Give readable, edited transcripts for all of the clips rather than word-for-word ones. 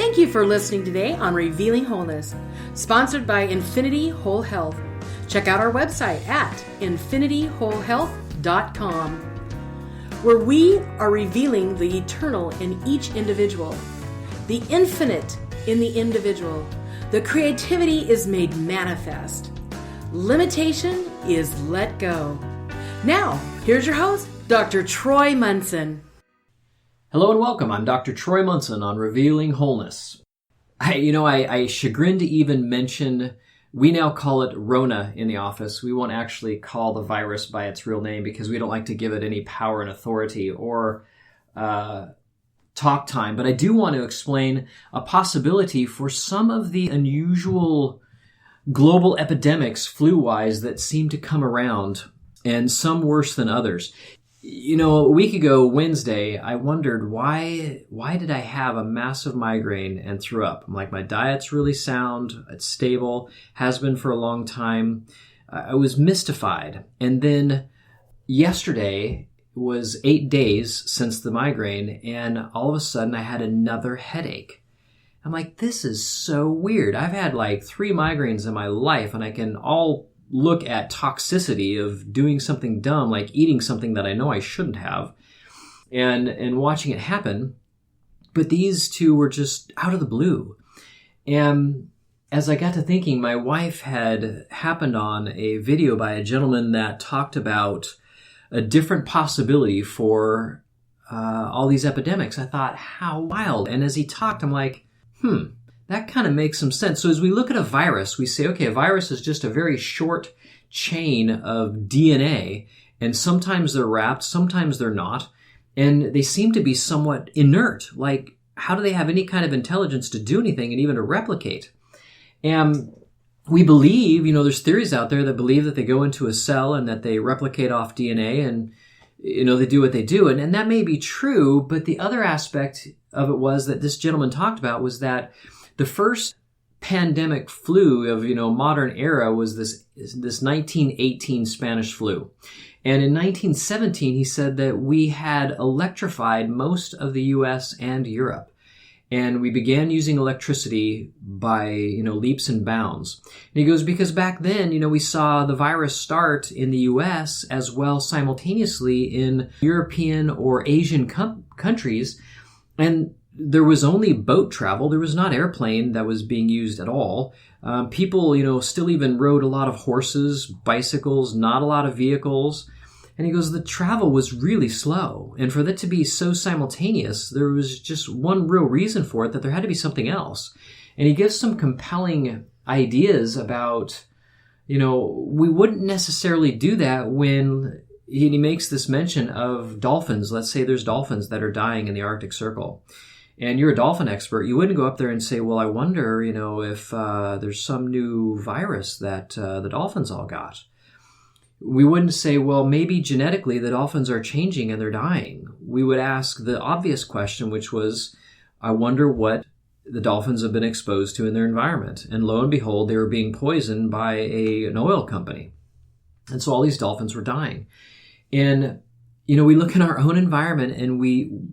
Thank you for listening today on Revealing Wholeness, sponsored by Infinity Whole Health. Check out our website at infinityWholeHealth.com, where we are revealing the eternal in each individual, the infinite in the individual. The creativity is made manifest. Limitation is let go. Now, here's your host, Dr. Troy Munson. Hello and welcome. I'm Dr. Troy Munson on Revealing Wholeness. I chagrin to even mention, we now call it Rona in the office. We won't actually call the virus by its real name because we don't like to give it any power and authority or talk time. But I do want to explain a possibility for some of the unusual global epidemics, flu-wise, that seem to come around, and some worse than others. A week ago, Wednesday, I wondered why did I have a massive migraine and threw up? I'm like, my diet's really sound, it's stable, has been for a long time. I was mystified. And then yesterday was 8 days since the migraine, and all of a sudden I had another headache. I'm like, this is so weird. I've had like 3 migraines in my life, and I can all look at toxicity of doing something dumb, like eating something that I know I shouldn't have, and watching it happen. But these two were just out of the blue. And as I got to thinking, my wife had happened on a video by a gentleman that talked about a different possibility for all these epidemics. I thought, how wild. And as he talked, I'm like, that kind of makes some sense. So as we look at a virus, we say, okay, a virus is just a very short chain of DNA, and sometimes they're wrapped, sometimes they're not, and they seem to be somewhat inert. Like, how do they have any kind of intelligence to do anything and even to replicate? And we believe, there's theories out there that believe that they go into a cell and that they replicate off DNA and, they do what they do. And that may be true, but the other aspect of it was that this gentleman talked about was that the first pandemic flu of, modern era was this 1918 Spanish flu. And in 1917, he said that we had electrified most of the U.S. and Europe. And we began using electricity by, leaps and bounds. And he goes, because back then, we saw the virus start in the U.S. as well simultaneously in European or Asian countries. And there was only boat travel. There was not airplane that was being used at all. People, still even rode a lot of horses, bicycles, not a lot of vehicles. And he goes, the travel was really slow. And for that to be so simultaneous, there was just one real reason for it, that there had to be something else. And he gives some compelling ideas about, we wouldn't necessarily do that when he makes this mention of dolphins. Let's say there's dolphins that are dying in the Arctic Circle. And you're a dolphin expert, you wouldn't go up there and say, well, I wonder, if there's some new virus that the dolphins all got. We wouldn't say, well, maybe genetically the dolphins are changing and they're dying. We would ask the obvious question, which was, I wonder what the dolphins have been exposed to in their environment. And lo and behold, they were being poisoned by an oil company. And so all these dolphins were dying. And we look in our own environment and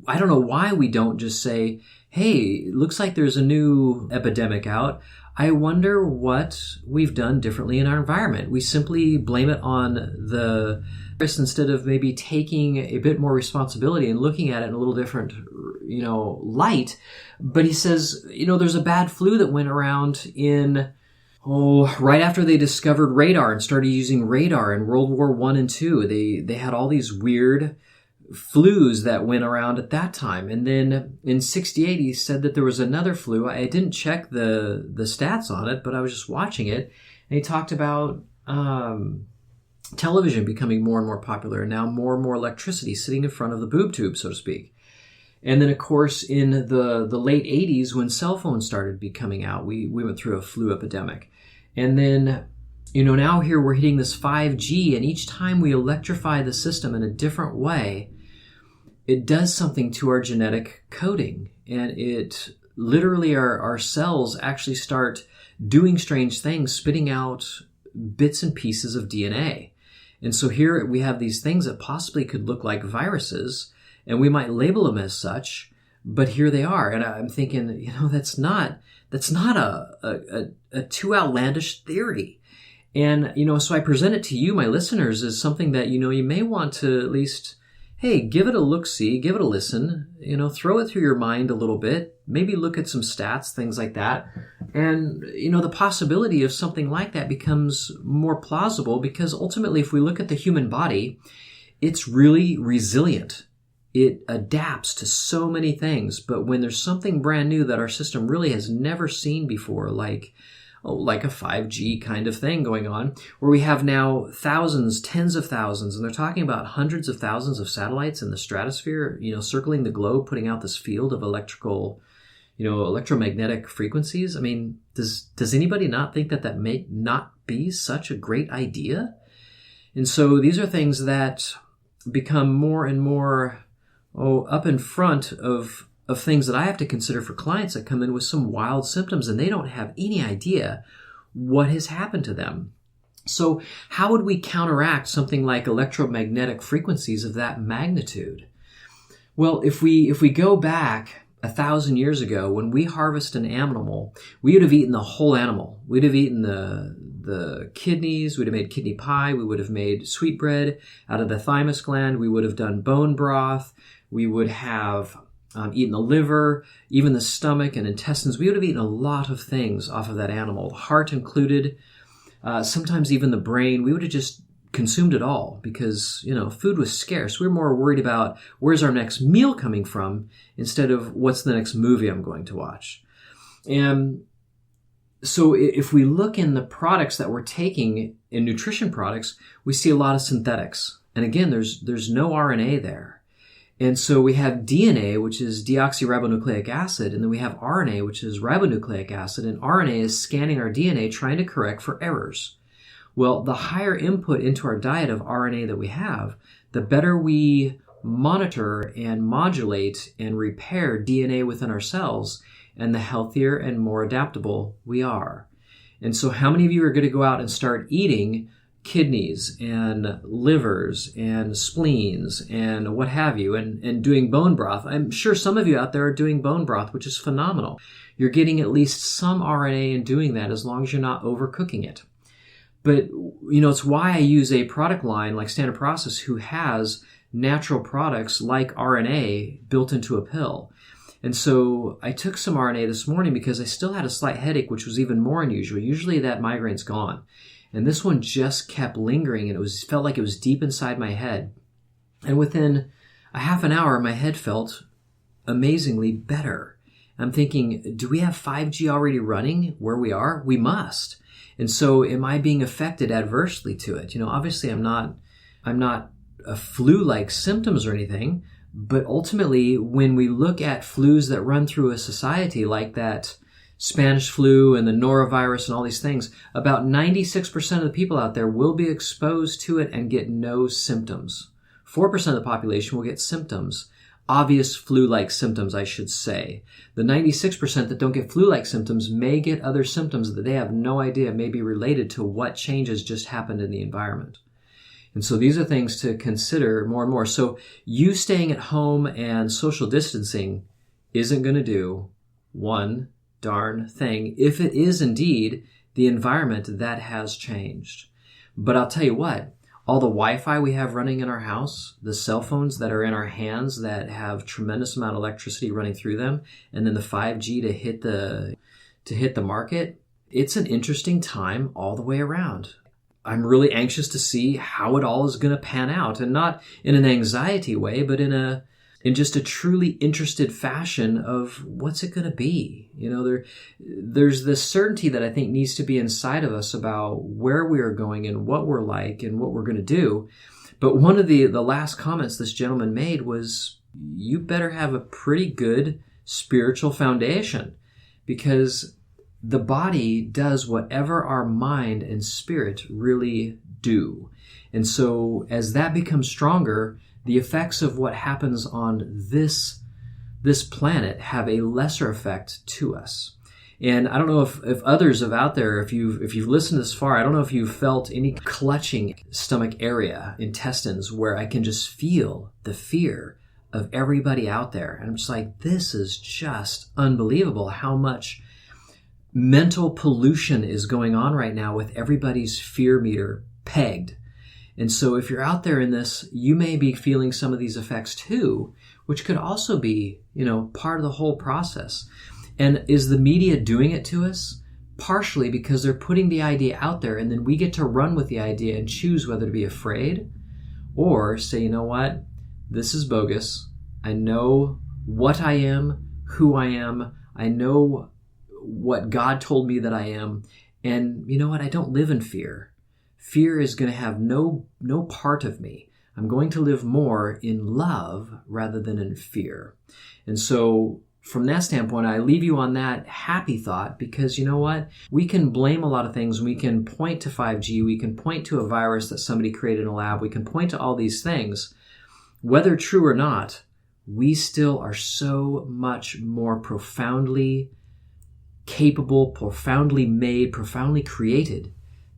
I don't know why we don't just say, hey, it looks like there's a new epidemic out. I wonder what we've done differently in our environment. We simply blame it on the virus instead of maybe taking a bit more responsibility and looking at it in a little different, light. But he says, there's a bad flu that went around right after they discovered radar and started using radar in World War I and II. They had all these weird flus that went around at that time. And then in 68, he said that there was another flu. I didn't check the stats on it, but I was just watching it. And he talked about television becoming more and more popular, and now more and more electricity sitting in front of the boob tube, so to speak. And then, of course, in the late 80s, when cell phones started coming out, we went through a flu epidemic. And then, now here we're hitting this 5G, and each time we electrify the system in a different way, it does something to our genetic coding. And it literally, our cells actually start doing strange things, spitting out bits and pieces of DNA. And so here we have these things that possibly could look like viruses, and we might label them as such, But here they are. And I'm thinking, that's not a too outlandish theory. And, so I present it to you, my listeners, as something that, you may want to at least, hey, give it a look-see, give it a listen, throw it through your mind a little bit, maybe look at some stats, things like that. And, the possibility of something like that becomes more plausible because ultimately, if we look at the human body, it's really resilient. It adapts to so many things. But when there's something brand new that our system really has never seen before, like a 5G kind of thing going on, where we have now thousands, tens of thousands, and they're talking about hundreds of thousands of satellites in the stratosphere, circling the globe, putting out this field of electromagnetic frequencies. I mean, does anybody not think that may not be such a great idea? And so these are things that become more and more up in front of things that I have to consider for clients that come in with some wild symptoms and they don't have any idea what has happened to them. So how would we counteract something like electromagnetic frequencies of that magnitude? Well, if we go back 1,000 years ago, when we harvest an animal, we would have eaten the whole animal. We'd have eaten the kidneys, we'd have made kidney pie, we would have made sweetbread out of the thymus gland, we would have done bone broth, we would have eaten the liver, even the stomach and intestines. We would have eaten a lot of things off of that animal, the heart included, sometimes even the brain. We would have just consumed it all because, food was scarce. We were more worried about where's our next meal coming from instead of what's the next movie I'm going to watch. And so if we look in the products that we're taking in nutrition products, we see a lot of synthetics. And again, there's no RNA there. And so we have DNA, which is deoxyribonucleic acid, and then we have RNA, which is ribonucleic acid, and RNA is scanning our DNA trying to correct for errors. Well, the higher input into our diet of RNA that we have, the better we monitor and modulate and repair DNA within our cells, and the healthier and more adaptable we are. And so how many of you are going to go out and start eating kidneys and livers and spleens and what have you, and doing bone broth? I'm sure some of you out there are doing bone broth, which is phenomenal. You're getting at least some RNA in doing that as long as you're not overcooking it. But, it's why I use a product line like Standard Process who has natural products like RNA built into a pill. And so I took some RNA this morning because I still had a slight headache, which was even more unusual. Usually that migraine's gone. And this one just kept lingering, and it felt like it was deep inside my head. And within a half an hour, my head felt amazingly better. I'm thinking, do we have 5G already running where we are? We must. And so am I being affected adversely to it? Obviously I'm not a flu-like symptoms or anything, but ultimately when we look at flus that run through a society like that Spanish flu and the norovirus and all these things, about 96% of the people out there will be exposed to it and get no symptoms. 4% of the population will get symptoms. Obvious flu-like symptoms, I should say. The 96% that don't get flu-like symptoms may get other symptoms that they have no idea may be related to what changes just happened in the environment. And so these are things to consider more and more. So you staying at home and social distancing isn't going to do one darn thing if it is indeed the environment that has changed. But I'll tell you what, all the Wi-Fi we have running in our house, the cell phones that are in our hands that have tremendous amount of electricity running through them, and then the 5G to hit the market, it's an interesting time all the way around. I'm really anxious to see how it all is going to pan out, and not in an anxiety way, but in just a truly interested fashion of what's it going to be. There's this certainty that I think needs to be inside of us about where we are going and what we're like and what we're going to do. But one of the last comments this gentleman made was, you better have a pretty good spiritual foundation, because the body does whatever our mind and spirit really do. And so as that becomes stronger, the effects of what happens on this planet have a lesser effect to us. And I don't know if others have out there, if you've listened this far, I don't know if you've felt any clutching stomach area, intestines, where I can just feel the fear of everybody out there. And I'm just like, this is just unbelievable how much mental pollution is going on right now with everybody's fear meter pegged. And so if you're out there in this, you may be feeling some of these effects too, which could also be, part of the whole process. And is the media doing it to us? Partially because they're putting the idea out there, and then we get to run with the idea and choose whether to be afraid or say, you know what, this is bogus. I know what I am, who I am. I know what God told me that I am. And you know what? I don't live in fear. Fear is going to have no part of me. I'm going to live more in love rather than in fear. And so from that standpoint, I leave you on that happy thought, because you know what? We can blame a lot of things. We can point to 5G. We can point to a virus that somebody created in a lab. We can point to all these things. Whether true or not, we still are so much more profoundly capable, profoundly made, profoundly created,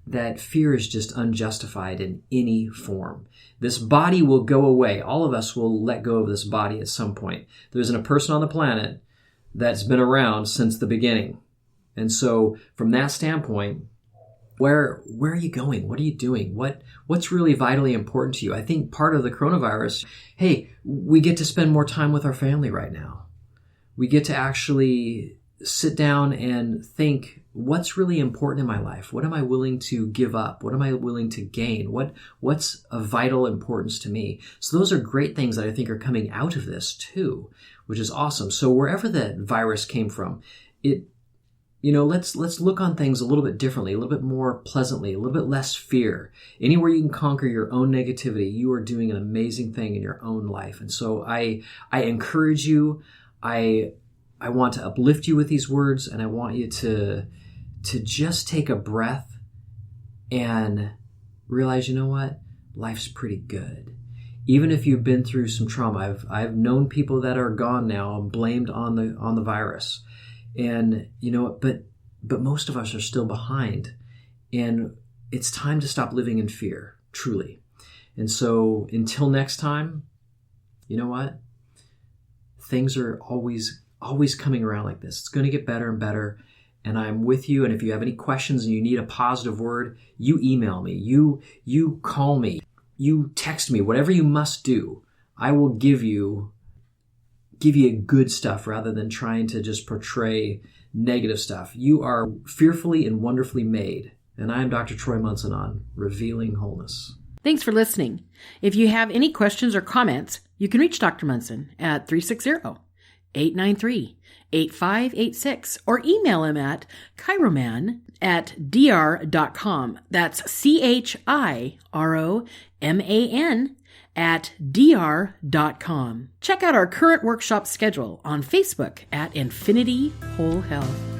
that fear is just unjustified in any form. This body will go away. All of us will let go of this body at some point. There isn't a person on the planet that's been around since the beginning. And so from that standpoint, where are you going? What are you doing? What's really vitally important to you? I think part of the coronavirus, hey, we get to spend more time with our family right now. We get to actually sit down and think, what's really important in my life? What am I willing to give up? What am I willing to gain? What's of vital importance to me? So those are great things that I think are coming out of this too, which is awesome. So wherever that virus came from, let's look on things a little bit differently, a little bit more pleasantly, a little bit less fear. Anywhere you can conquer your own negativity, you are doing an amazing thing in your own life. And so I encourage you. I want to uplift you with these words, and I want you to just take a breath and realize, you know what? Life's pretty good. Even if you've been through some trauma, I've known people that are gone now and blamed on the virus. And but most of us are still behind, and it's time to stop living in fear, truly. And so until next time, you know what? Things are always coming around like this. It's going to get better and better. And I'm with you. And if you have any questions and you need a positive word, you email me, you call me, you text me, whatever you must do. I will give you good stuff rather than trying to just portray negative stuff. You are fearfully and wonderfully made. And I'm Dr. Troy Munson on Revealing Wholeness. Thanks for listening. If you have any questions or comments, you can reach Dr. Munson at 360-893-8586 or email him at chiroman@dr.com. That's chiroman@dr.com. Check out our current workshop schedule on Facebook at Infinity Whole Health.